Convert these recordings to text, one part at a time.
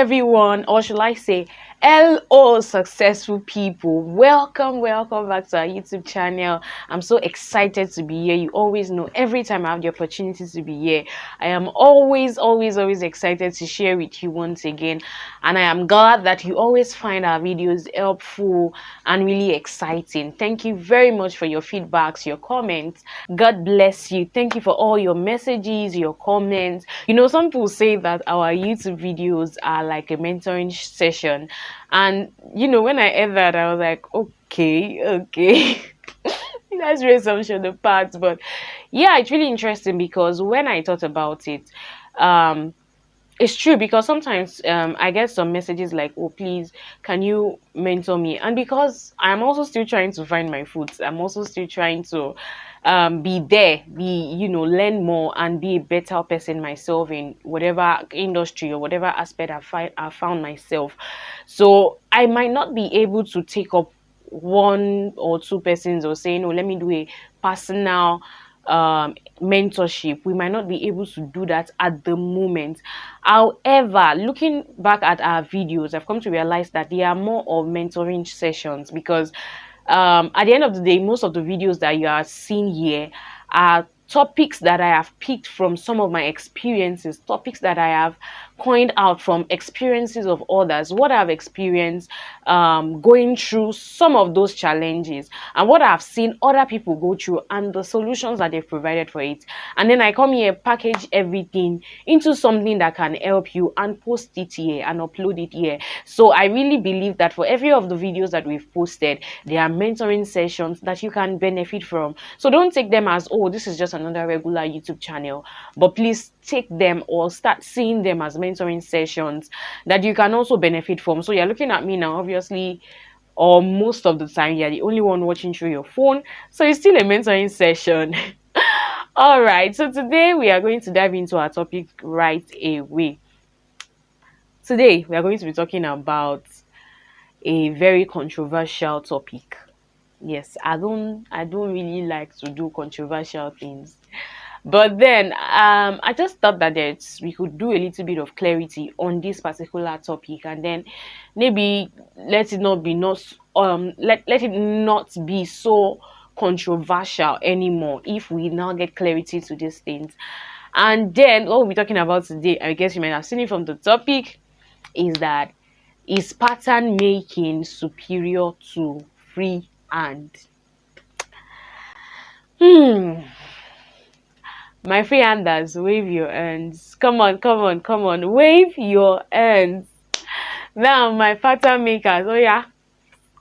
everyone, or should I say hello successful people. Welcome back to our YouTube channel. I'm so excited to be here. You always know every time I have the opportunity to be here, I am always excited to share with you once again, and I am glad that you always find our videos helpful and really exciting. Thank you very much for your feedbacks, your comments. God bless you. Thank you for all your messages, your comments. Some people say that our YouTube videos are like a mentoring session, and when I heard that, I was like, okay. That's your assumption apart, but yeah, it's really interesting because when I thought about it, um it's true, because sometimes I get some messages like, oh, please, can you mentor me? And because I'm also still trying to find my foot, I'm also still trying to learn more and be a better person myself in whatever industry or whatever aspect I found myself. So I might not be able to take up one or two persons or say, no, let me do a personal mentorship. We might not be able to do that at the moment. However, looking back at our videos, I've come to realize that they are more of mentoring sessions, because at the end of the day, most of the videos that you are seeing here are topics that I have picked from some of my experiences, topics that I have coined out from experiences of others, what I've experienced going through some of those challenges, and what I've seen other people go through, and the solutions that they've provided for it. And then I come here, package everything into something that can help you, and post it here and upload it here. So I really believe that for every of the videos that we've posted, there are mentoring sessions that you can benefit from. So don't take them as, oh, this is just another regular YouTube channel, but please take them or start seeing them as mentoring sessions that you can also benefit from. So you're looking at me now, obviously, or most of the time you're the only one watching through your phone, so it's still a mentoring session. All right, so today we are going to dive into our topic right away. Today we are going to be talking about a very controversial topic. Yes, I don't really like to do controversial things, but then I just thought that we could do a little bit of clarity on this particular topic, and then maybe let it not be let it not be so controversial anymore if we now get clarity to these things. And then what we'll be talking about today, I guess you might have seen it from the topic, is that, is pattern making superior to freehand? My freehanders, wave your hands. Come on, wave your hands. Now, my pattern makers, oh yeah,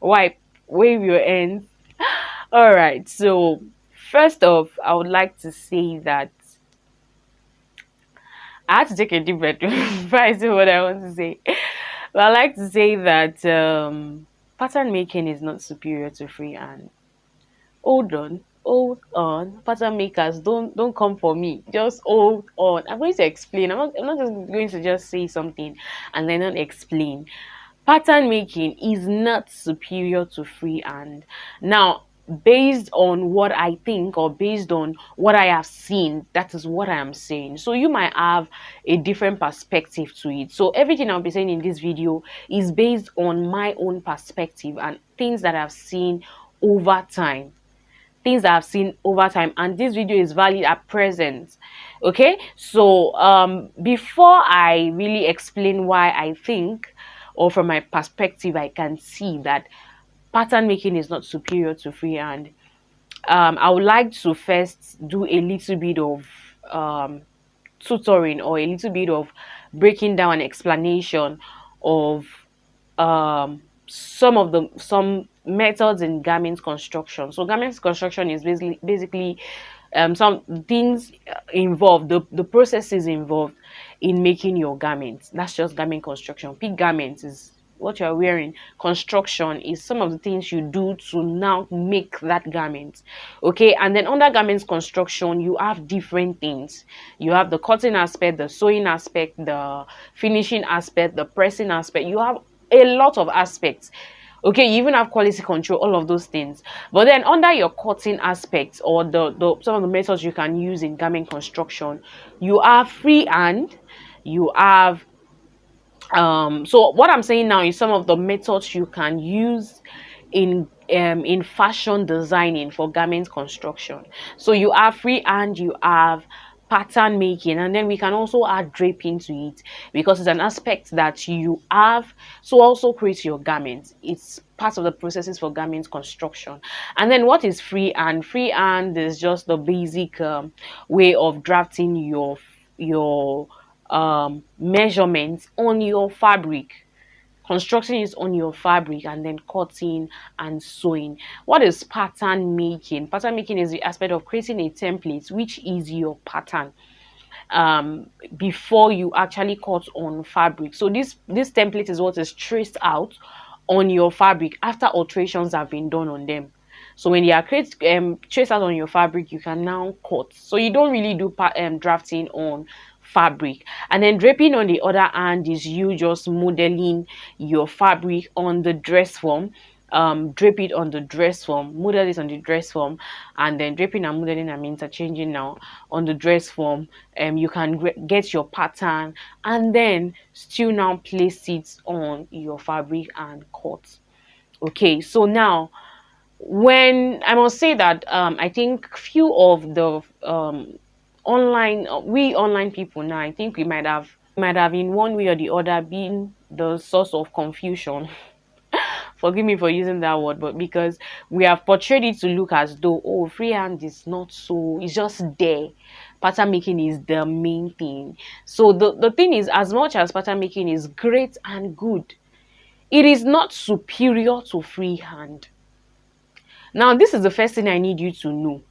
wave your hands. All right, so first off, I would like to say that I had to take a deep breath before I say what I want to say. But I like to say that pattern making is not superior to freehand. Hold on. Pattern makers, don't come for me. Just hold on. I'm going to explain. I'm not just going to just say something and then not explain. Pattern making is not superior to freehand. Now, based on what I think, or based on what I have seen, that is what I am saying. So you might have a different perspective to it. So everything I'll be saying in this video is based on my own perspective and things that I've seen over time. And this video is valid at present. Okay, so before I really explain why I think, or from my perspective I can see that pattern making is not superior to freehand, I would like to first do a little bit of tutoring, or a little bit of breaking down an explanation of some methods in garment construction. So garment construction is basically some things involved, the processes involved in making your garments. That's just garment construction. Pick garments is what you're wearing. Construction is some of the things you do to now make that garment. Okay, and then under garments construction, you have different things. You have the cutting aspect, the sewing aspect, the finishing aspect, the pressing aspect. You have a lot of aspects. Okay, you even have quality control, all of those things. But then under your cutting aspects, or the some of the methods you can use in garment construction, you have freehand, you have So what I'm saying now is some of the methods you can use in fashion designing for garment construction. So you have freehand, you have pattern making, and then we can also add draping to it, because it's an aspect that you have to also create your garments. It's part of the processes for garment construction. And then what is freehand? Freehand is just the basic way of drafting your measurements on your fabric, constructing it on your fabric, and then cutting and sewing. What is pattern making? Pattern making is the aspect of creating a template which is your pattern before you actually cut on fabric. So this template is what is traced out on your fabric after alterations have been done on them. So when they are traced out on your fabric, you can now cut. So you don't really do drafting on fabric. And then draping, on the other hand, is you just modeling your fabric on the dress form. Drape it on the dress form, model it on the dress form, and then draping and modeling, I'm interchanging now, on the dress form. You can get your pattern and then still now place it on your fabric and cut. Okay, so now, when I must say that I think few of the online people now, I think we might have in one way or the other been the source of confusion. Forgive me for using that word, but because we have portrayed it to look as though, oh, freehand is not so, it's just there. Pattern making is the main thing. So the thing is, as much as pattern making is great and good, it is not superior to freehand. Now, this is the first thing I need you to know.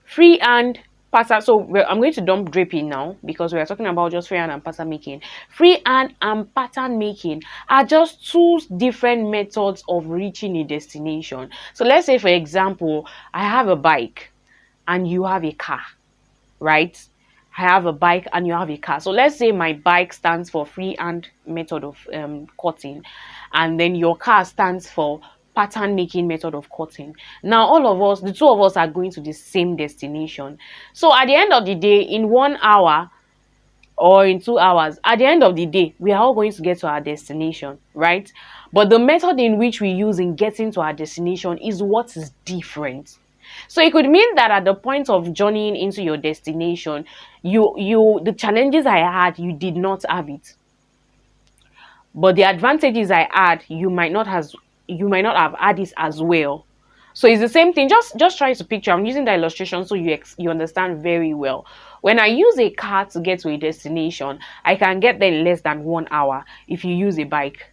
Freehand pattern. So I'm going to dump draping now, because we are talking about just freehand and pattern making. Freehand and pattern making are just two different methods of reaching a destination. So let's say, for example, I have a bike and you have a car, right? I have a bike and you have a car. So let's say my bike stands for freehand method of cutting, and then your car stands for pattern making method of cutting. Now all of us, the two of us, are going to the same destination. So at the end of the day, in 1 hour or in 2 hours, at the end of the day, we are all going to get to our destination, right? But the method in which we use in getting to our destination is what is different. So it could mean that at the point of journeying into your destination, the challenges I had, you did not have it. But the advantages I had, you might not have had it as well. So it's the same thing. Just try to picture. I'm using that illustration so you understand very well. When I use a car to get to a destination, I can get there in less than 1 hour if you use a bike.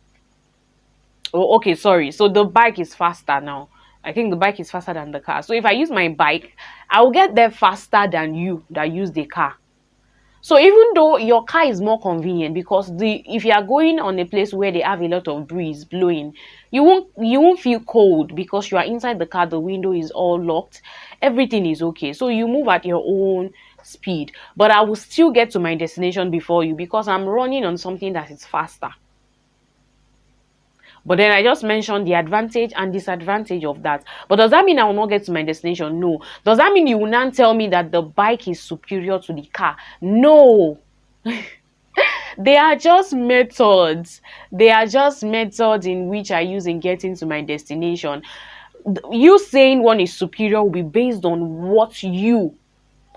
Oh, okay, sorry. So the bike is faster now. I think the bike is faster than the car. So if I use my bike, I'll get there faster than you that use the car. So even though your car is more convenient, because if you are going on a place where they have a lot of breeze blowing, you won't feel cold because you are inside the car, the window is all locked, everything is okay. So you move at your own speed, but I will still get to my destination before you because I'm running on something that is faster. But then I just mentioned the advantage and disadvantage of that. But does that mean I will not get to my destination? No. Does that mean you will not tell me that the bike is superior to the car? No. They are just methods. They are just methods in which I use in getting to my destination. You saying one is superior will be based on what you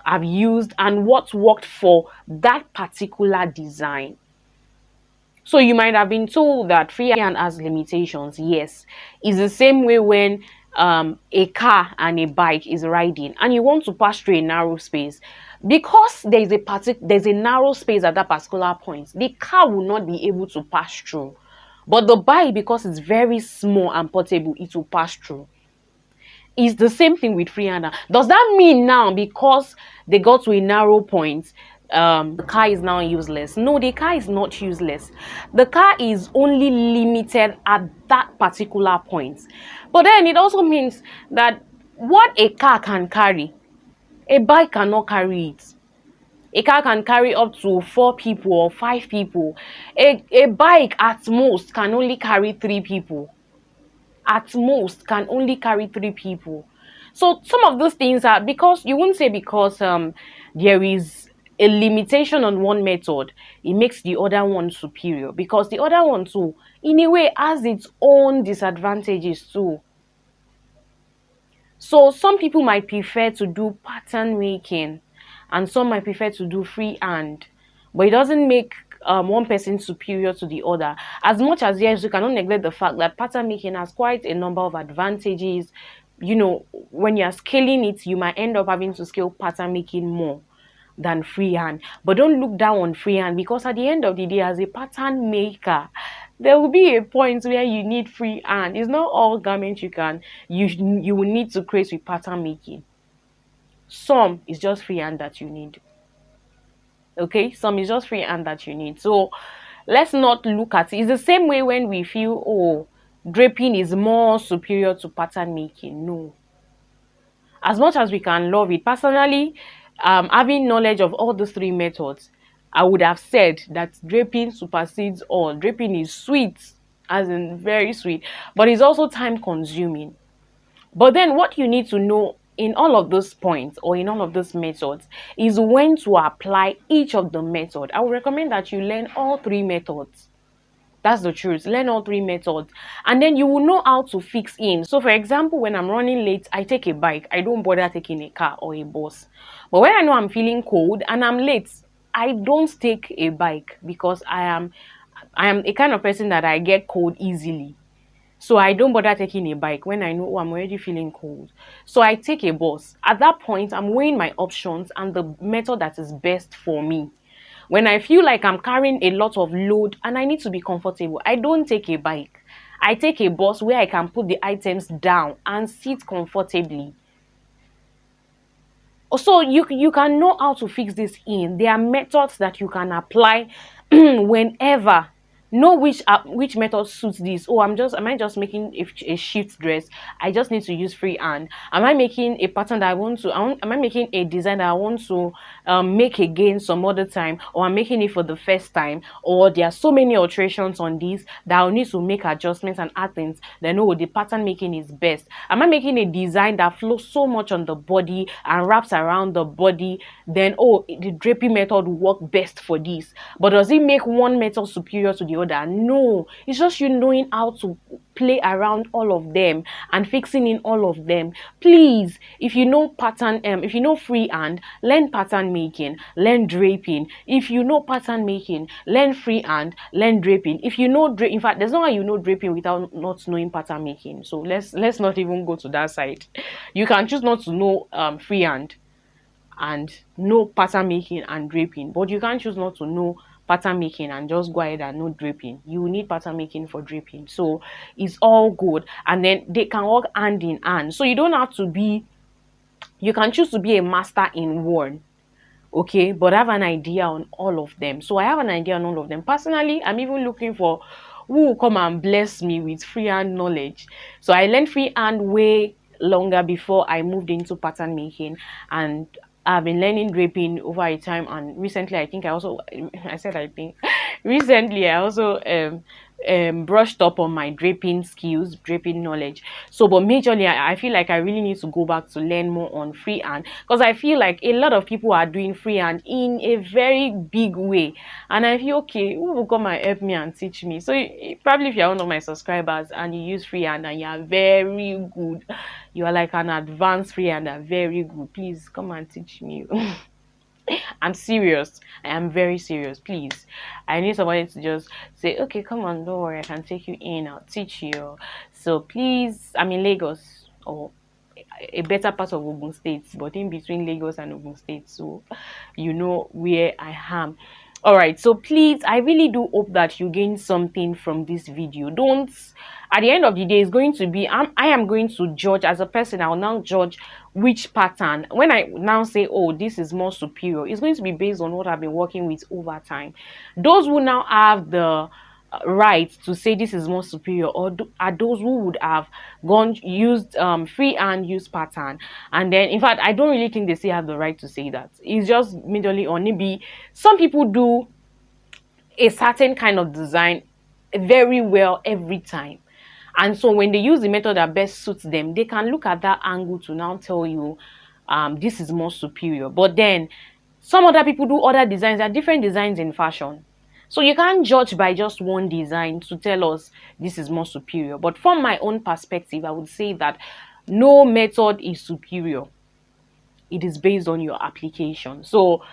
have used and what worked for that particular design. So you might have been told that freehand has limitations. Yes, it's the same way when a car and a bike is riding and you want to pass through a narrow space. Because there's a narrow space at that particular point, the car will not be able to pass through. But the bike, because it's very small and portable, it will pass through. It's the same thing with freehander. Does that mean now because they got to a narrow point, the car is now useless? No, the car is not useless. The car is only limited at that particular point. But then it also means that what a car can carry, a bike cannot carry it. A car can carry up to 4 people or 5 people. A bike at most can only carry 3 people. At most can only carry 3 people. So some of those things are, because you won't say because there is a limitation on one method, it makes the other one superior, because the other one too, in a way, has its own disadvantages too. So some people might prefer to do pattern making, and some might prefer to do freehand, but it doesn't make one person superior to the other. As much as, yes, you cannot neglect the fact that pattern making has quite a number of advantages. You know, when you're scaling it, you might end up having to scale pattern making more than freehand. But don't look down on freehand, because at the end of the day, as a pattern maker, there will be a point where you need freehand. It's not all garments you will need to create with pattern making. Some is just freehand that you need. Okay, some is just freehand that you need. So let's not look at it. It's the same way when we feel, oh, draping is more superior to pattern making. No, as much as we can love it, personally, having knowledge of all those three methods, I would have said that draping supersedes all. Draping is sweet, as in very sweet, but it's also time consuming. But then what you need to know in all of those points, or in all of those methods, is when to apply each of the method. I would recommend that you learn all three methods. That's the truth. Learn all three methods, and then you will know how to fix in. So for example, when I'm running late, I take a bike. I don't bother taking a car or a bus. But when I know I'm feeling cold and I'm late, I don't take a bike, because I am a kind of person that I get cold easily. So I don't bother taking a bike when I know, oh, I'm already feeling cold. So I take a bus. At that point, I'm weighing my options and the method that is best for me. When I feel like I'm carrying a lot of load and I need to be comfortable, I don't take a bike. I take a bus where I can put the items down and sit comfortably. So you can know how to fix this in. There are methods that you can apply whenever. Know which method suits this. Oh, am I just making a shift dress? I just need to use freehand. Am I making a pattern that am I making a design that I want to make again some other time, or I'm making it for the first time, or there are so many alterations on this that I'll need to make adjustments and add things. Then, oh, the pattern making is best. Am I making a design that flows so much on the body and wraps around the body? Then, oh, the draping method will work best for this. But does it make one method superior to the other? No, it's just you knowing how to play around all of them and fixing in all of them. Please, if you know freehand, learn pattern making, learn draping. If you know pattern making, learn freehand, learn draping. If you know in fact, there's no way you know draping without not knowing pattern making. So let's not even go to that side. You can choose not to know freehand and know pattern making and draping, but you can't choose not to know pattern making and just go ahead and know draping. You need pattern making for draping. So it's all good, and then they can work hand in hand. So you don't have to be, you can choose to be a master in one, okay, but I have an idea on all of them. So I have an idea on all of them. Personally, I'm even looking for who will come and bless me with freehand knowledge. So I learned freehand way longer before I moved into pattern making, and I've been learning draping over a time. And recently, I think recently I also brushed up on my draping skills, draping knowledge. So, but majorly, I feel like I really need to go back to learn more on freehand, because I feel like a lot of people are doing freehand in a very big way, and I feel, okay, who will come and help me and teach me? So probably if you're one of my subscribers and you use freehand and you are very good, you are like an advanced freehander, very good, please come and teach me. I'm serious. I am very serious. Please, I need somebody to just say, okay, come on, don't worry, I can take you in, I'll teach you. So please, I'm in Lagos, or a better part of Ogun State, but in between Lagos and Ogun State, so you know where I am. All right, so please, I really do hope that you gain something from this video. Don't, at the end of the day, it's going to be, I am going to judge as a person. I'll now judge which pattern. When I now say, oh, this is more superior, it's going to be based on what I've been working with over time. Those who now have the right to say this is more superior, or are those who would have used freehand, used pattern, and then, in fact, I don't really think they still have the right to say that. It's just majorly on, maybe some people do a certain kind of design very well every time, and so when they use the method that best suits them, they can look at that angle to now tell you this is more superior. But then Some other people do other designs. There are different designs in fashion. So you can't judge by just one design to tell us this is more superior. But from my own perspective, I would say that no method is superior. It is based on your application. So,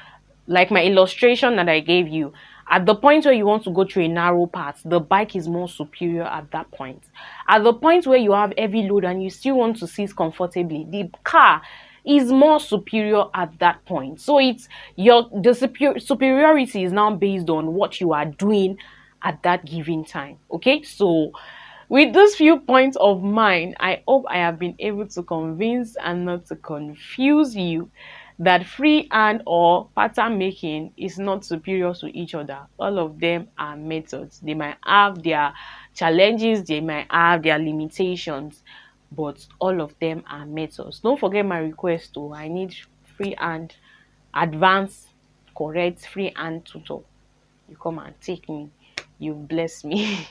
like my illustration that I gave you, at the point where you want to go through a narrow path, the bike is more superior at that point. At the point where you have heavy load and you still want to sit comfortably, the car is more superior at that point. So it's superiority is now based on what you are doing at that given time. Okay, so with these few points of mine, I hope I have been able to convince and not to confuse you that freehand or pattern making is not superior to each other. All of them are methods. They might have their challenges, they might have their limitations, but all of them are methods. Don't forget my request though. I need freehand, advanced, correct freehand tutor. You come and take me. You bless me.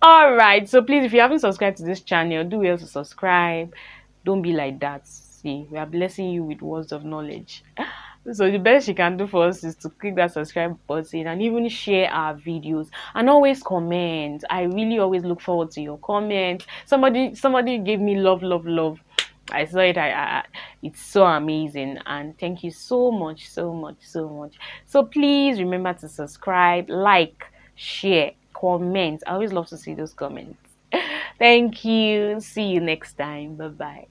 All right, so please, if you haven't subscribed to this channel, do well to subscribe. Don't be like that. See, we are blessing you with words of knowledge. So the best you can do for us is to click that subscribe button and even share our videos and always comment. I really always look forward to your comments. Somebody gave me love, love, love. I saw it. It's so amazing, and thank you so much, so much, so much. So please remember to subscribe, like, share, comment. I always love to see those comments. Thank you. See you next time. Bye bye.